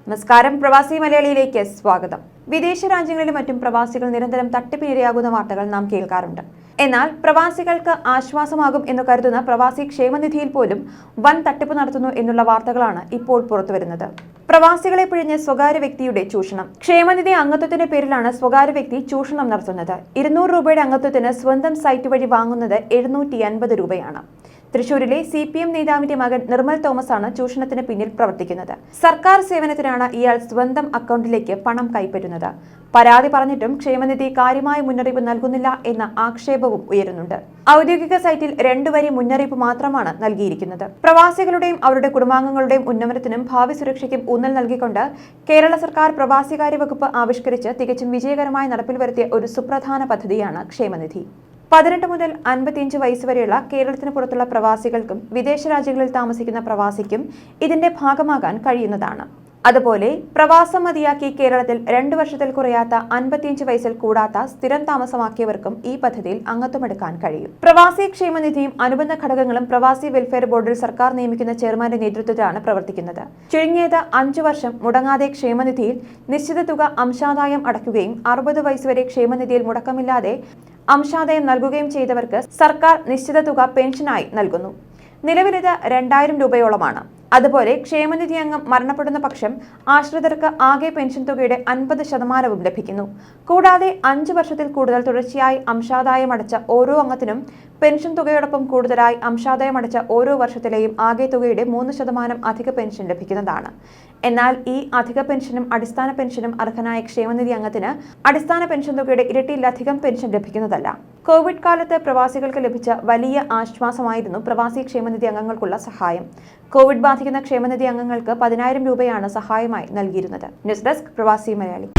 നമസ്കാരം, പ്രവാസി മലയാളിയിലേക്ക് സ്വാഗതം. വിദേശ രാജ്യങ്ങളിലും മറ്റും പ്രവാസികൾ നിരന്തരം തട്ടിപ്പിനിരയാകുന്ന വാർത്തകൾ നാം കേൾക്കാറുണ്ട്. എന്നാൽ പ്രവാസികൾക്ക് ആശ്വാസമാകും എന്ന് കരുതുന്ന പ്രവാസി ക്ഷേമനിധിയിൽ പോലും വൻ തട്ടിപ്പ് നടത്തുന്നു എന്നുള്ള വാർത്തകളാണ് ഇപ്പോൾ പുറത്തുവരുന്നത്. പ്രവാസികളെ പിഴിഞ്ഞ് സ്വകാര്യ വ്യക്തിയുടെ ചൂഷണം. ക്ഷേമനിധി അംഗത്വത്തിന്റെ പേരിലാണ് സ്വകാര്യ വ്യക്തി ചൂഷണം നടത്തുന്നത്. 200 രൂപയുടെ അംഗത്വത്തിന് സ്വന്തം സൈറ്റ് വഴി വാങ്ങുന്നത് 750 രൂപയാണ്. തൃശൂരിലെ CPM നേതാവിന്റെ മകൻ നിർമ്മൽ തോമസ് ആണ് ചൂഷണത്തിന് പിന്നിൽ പ്രവർത്തിക്കുന്നത്. സർക്കാർ സേവനത്തിനാണ് ഇയാൾ സ്വന്തം അക്കൗണ്ടിലേക്ക് പണം കൈപ്പറ്റുന്നത്. പരാതി പറഞ്ഞിട്ടും ക്ഷേമനിധി കാര്യമായ മുന്നറിയിപ്പ് നൽകുന്നില്ല എന്ന ആക്ഷേപവും ഉയരുന്നുണ്ട്. ഔദ്യോഗിക സൈറ്റിൽ 2 വരി മുന്നറിയിപ്പ് മാത്രമാണ് നൽകിയിരിക്കുന്നത്. പ്രവാസികളുടെയും അവരുടെ കുടുംബാംഗങ്ങളുടെയും ഉന്നമനത്തിനും ഭാവി സുരക്ഷയ്ക്കും ഊന്നൽ നൽകിക്കൊണ്ട് കേരള സർക്കാർ പ്രവാസികാര്യ വകുപ്പ് ആവിഷ്കരിച്ച് തികച്ചും വിജയകരമായി നടപ്പിൽ വരുത്തിയ ഒരു സുപ്രധാന പദ്ധതിയാണ് ക്ഷേമനിധി. 18 മുതൽ 55 വയസ്സ് വരെയുള്ള കേരളത്തിന് പുറത്തുള്ള പ്രവാസികൾക്കും വിദേശ രാജ്യങ്ങളിൽ താമസിക്കുന്ന പ്രവാസിക്കും ഇതിന്റെ ഭാഗമാകാൻ കഴിയുന്നതാണ്. അതുപോലെ പ്രവാസം മതിയാക്കി കേരളത്തിൽ 2 വർഷത്തിൽ കുറയാത്ത 55 വയസ്സിൽ കൂടാത്ത സ്ഥിരം താമസമാക്കിയവർക്കും ഈ പദ്ധതിയിൽ അംഗത്വമെടുക്കാൻ കഴിയും. പ്രവാസി ക്ഷേമനിധിയും അനുബന്ധ ഘടകങ്ങളും പ്രവാസി വെൽഫെയർ ബോർഡിൽ സർക്കാർ നിയമിക്കുന്ന ചെയർമാന്റെ നേതൃത്വത്തിലാണ് പ്രവർത്തിക്കുന്നത്. ചുരുങ്ങിയത് 5 വർഷം മുടങ്ങാതെ ക്ഷേമനിധിയിൽ നിശ്ചിത തുക അംശാദായം അടയ്ക്കുകയും 60 വയസ്സ് വരെ ക്ഷേമനിധിയിൽ മുടക്കമില്ലാതെ അംശാദായം നൽകുകയും ചെയ്തവർക്ക് സർക്കാർ നിശ്ചിത തുക പെൻഷനായി നൽകുന്നു. നിലവിലിത് 2000 രൂപയോളമാണ്. അതുപോലെ ക്ഷേമനിധി അംഗം മരണപ്പെടുന്ന പക്ഷം ആശ്രിതർക്ക് ആകെ പെൻഷൻ തുകയുടെ 50% ലഭിക്കുന്നു. കൂടാതെ 5 വർഷത്തിൽ കൂടുതൽ തുടർച്ചയായി അംശാദായം അടച്ച ഓരോ അംഗത്തിനും പെൻഷൻ തുകയോടൊപ്പം കൂടുതലായി അംശാദായം അടച്ച ഓരോ വർഷത്തിലെയും ആകെ തുകയുടെ 3% അധിക പെൻഷൻ ലഭിക്കുന്നതാണ്. എന്നാൽ ഈ അധിക പെൻഷനും അടിസ്ഥാന പെൻഷനും അർഹനായ ക്ഷേമനിധി അംഗത്തിന് അടിസ്ഥാന പെൻഷൻ തുകയുടെ ഇരട്ടിയിലധികം പെൻഷൻ ലഭിക്കുന്നതല്ല. കോവിഡ് കാലത്ത് പ്രവാസികൾക്ക് ലഭിച്ച വലിയ ആശ്വാസമായിരുന്നു പ്രവാസി ക്ഷേമനിധി അംഗങ്ങൾക്കുള്ള സഹായം. കോവിഡ് ബാധിക്കുന്ന ക്ഷേമനിധി അംഗങ്ങൾക്ക് 10,000 രൂപയാണ് സഹായമായി നൽകിയിരുന്നത്. ന്യൂസ് ഡെസ്ക്, പ്രവാസി മലയാളി.